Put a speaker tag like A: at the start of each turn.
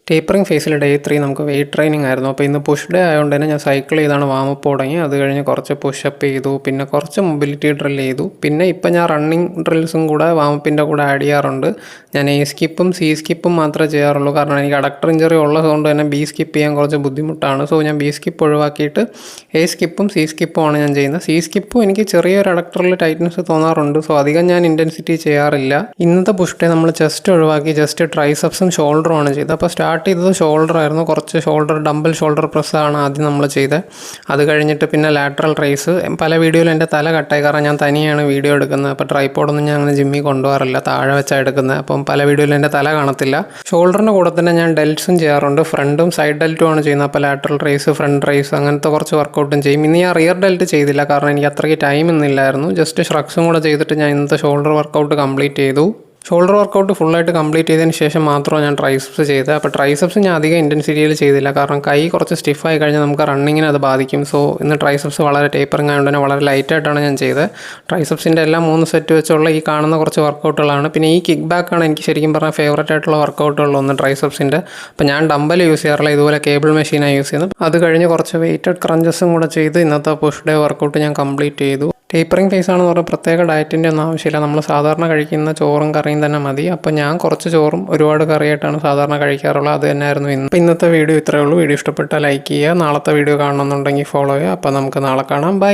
A: Tapering ഫേസിൽ day 3 നമുക്ക് wait training ആയിരുന്നു. അപ്പോൾ ഇന്ന് പുഷ് ഡേ ആയതുകൊണ്ട് തന്നെ ഞാൻ സൈക്കിൾ ചെയ്താണ് വാമപ്പ് തുടങ്ങി. അത് കഴിഞ്ഞ് കുറച്ച് പുഷപ്പ് ചെയ്തു, പിന്നെ കുറച്ച് മൊബിലിറ്റി ഡ്രിൽ ചെയ്തു. പിന്നെ ഇപ്പം ഞാൻ റണ്ണിങ് ഡ്രിൽസും കൂടെ വാമപ്പിൻ്റെ കൂടെ ആഡ് ചെയ്യാറുണ്ട്. ഞാൻ എ സ്കിപ്പും സി സ്കിപ്പും മാത്രമേ ചെയ്യാറുള്ളൂ, കാരണം എനിക്ക് അഡക്ടർ ഇഞ്ചറി ഉള്ളതുകൊണ്ട് തന്നെ ബി സ്കിപ്പ് ചെയ്യാൻ കുറച്ച് ബുദ്ധിമുട്ടാണ്. സോ ഞാൻ ബി സ്കിപ്പ് ഒഴിവാക്കിയിട്ട് എ സ്കിപ്പും സി സ്കിപ്പും ആണ് ഞാൻ ചെയ്യുന്നത്. സി സ്കിപ്പും എനിക്ക് ചെറിയൊരു അഡക്ടറിൽ ടൈറ്റ്നസ് തോന്നാറുണ്ട്, സോ അധികം ഞാൻ ഇൻറ്റൻസിറ്റി ചെയ്യാറില്ല. ഇന്നത്തെ പുഷ് ഡേ നമ്മൾ ചെസ്റ്റ് ഒഴിവാക്കി ജസ്റ്റ് ട്രൈസെപ്സും ഷോൾഡറും ആണ് ചെയ്തത്. അപ്പോൾ സ്റ്റാർട്ട് ചെയ്തത് ഷോൾഡർ ആയിരുന്നു. കുറച്ച് ഡംബൽ ഷോൾഡർ പ്രസ് ആണ് ആദ്യം നമ്മൾ ചെയ്തത്. അത് കഴിഞ്ഞിട്ട് പിന്നെ ലാറ്ററൽ റൈസ്. പല വീഡിയോയിലും എൻ്റെ തല കട്ടായി, കാരണം ഞാൻ തനിയാണ് വീഡിയോ എടുക്കുന്നത്. അപ്പോൾ ട്രൈപോഡൊന്നും ഞാൻ അങ്ങനെ ജിമ്മിൽ കൊണ്ടുപോകാറില്ല, താഴെ വെച്ചാണ് എടുക്കുന്നത്. അപ്പം പല വീഡിയോയിലും എൻ്റെ തല കാണത്തില്ല. ഷോൾഡറിൻ്റെ കൂടെ തന്നെ ഞാൻ ഡെൽറ്റ്സും ചെയ്യാറുണ്ട്. ഫ്രണ്ടും സൈഡ് ഡെൽറ്റും ആണ് ചെയ്യുന്നത്. അപ്പോൾ ലാറ്ററൽ റൈസ്, ഫ്രണ്ട് റൈസ്, അങ്ങനത്തെ കുറച്ച് വർക്കൗട്ടും ചെയ്യും. ഇന്ന് ഞാൻ റിയർ ഡെൽറ്റ് ചെയ്തില്ല, കാരണം എനിക്ക് അത്രയ്ക്ക് ടൈം ഇന്നില്ലായിരുന്നു. ജസ്റ്റ് ഷ്രഗ്സും കൂടെ ചെയ്തിട്ട് ഞാൻ ഇന്നത്തെ ഷോൾഡർ വർക്കൗട്ട് കംപ്ലീറ്റ് ചെയ്തു. ഷോൾഡർ വർക്കൗട്ട് ഫുള്ളായിട്ട് കംപ്ലീറ്റ് ചെയ്തതിന് ശേഷം മാത്രമാണ് ഞാൻ ട്രൈസെപ്സ് ചെയ്തത്. അപ്പോൾ ട്രൈസെപ്സ് ഞാൻ അധികം ഇൻറ്റൻസിറ്റിയിൽ ചെയ്തില്ല, കാരണം കൈ കുറച്ച് സ്റ്റിഫായി കഴിഞ്ഞാൽ നമുക്ക് റണ്ണിങ്ങിന് അത് ബാധിക്കും. സോ ഇന്ന് ട്രൈസെപ്സ് വളരെ ടേപ്പറിങ് ആയതുകൊണ്ട് തന്നെ വളരെ ലൈറ്റായിട്ടാണ് ഞാൻ ചെയ്തത്. ട്രൈസെപ്സിൻ്റെ എല്ലാം 3 സെറ്റ് വെച്ചുള്ള ഈ കാണുന്ന കുറച്ച് വർക്കൗട്ടുകളാണ്. പിന്നെ ഈ കിക്ക് ബാക്കാണ് എനിക്ക് ശരിക്കും പറഞ്ഞാൽ ഫേവറേറ്റ് ആയിട്ടുള്ള വർക്കൗട്ടുകളൊന്ന് ട്രൈസെപ്സിൻ്റെ. അപ്പോൾ ഞാൻ ഡംബൽ യൂസ് ചെയ്യാറില്ല, ഇതുപോലെ കേബിൾ മെഷീനാണ് യൂസ് ചെയ്യുന്നത്. അത് കഴിഞ്ഞ് കുറച്ച് വെയ്റ്റഡ് ക്രഞ്ചസും കൂടെ ചെയ്ത് ഇന്നത്തെ പുഷ് ഡേ വർക്കൗട്ട് ഞാൻ കംപ്ലീറ്റ് ചെയ്തു. ടേപ്പറിംഗ് ഫേസ് ആണെന്ന് പറഞ്ഞാൽ പ്രത്യേക ഡയറ്റിൻ്റെ ഒന്നും ആവശ്യമില്ല, നമ്മൾ സാധാരണ കഴിക്കുന്ന ചോറും കറിയും തന്നെ മതി. അപ്പോൾ ഞാൻ കുറച്ച് ചോറും ഒരുപാട് കറിയായിട്ടാണ് സാധാരണ കഴിക്കാറുള്ളത്. അത് തന്നെയായിരുന്നു ഇന്ന്. അപ്പോൾ ഇന്നത്തെ വീഡിയോ ഇത്രയേ ഉള്ളൂ. വീഡിയോ ഇഷ്ടപ്പെട്ടാൽ ലൈക്ക് ചെയ്യുക. നാളത്തെ വീഡിയോ കാണണമെന്നുണ്ടെങ്കിൽ ഫോളോ ചെയ്യുക. അപ്പോൾ നമുക്ക് നാളെ കാണാം. ബൈ.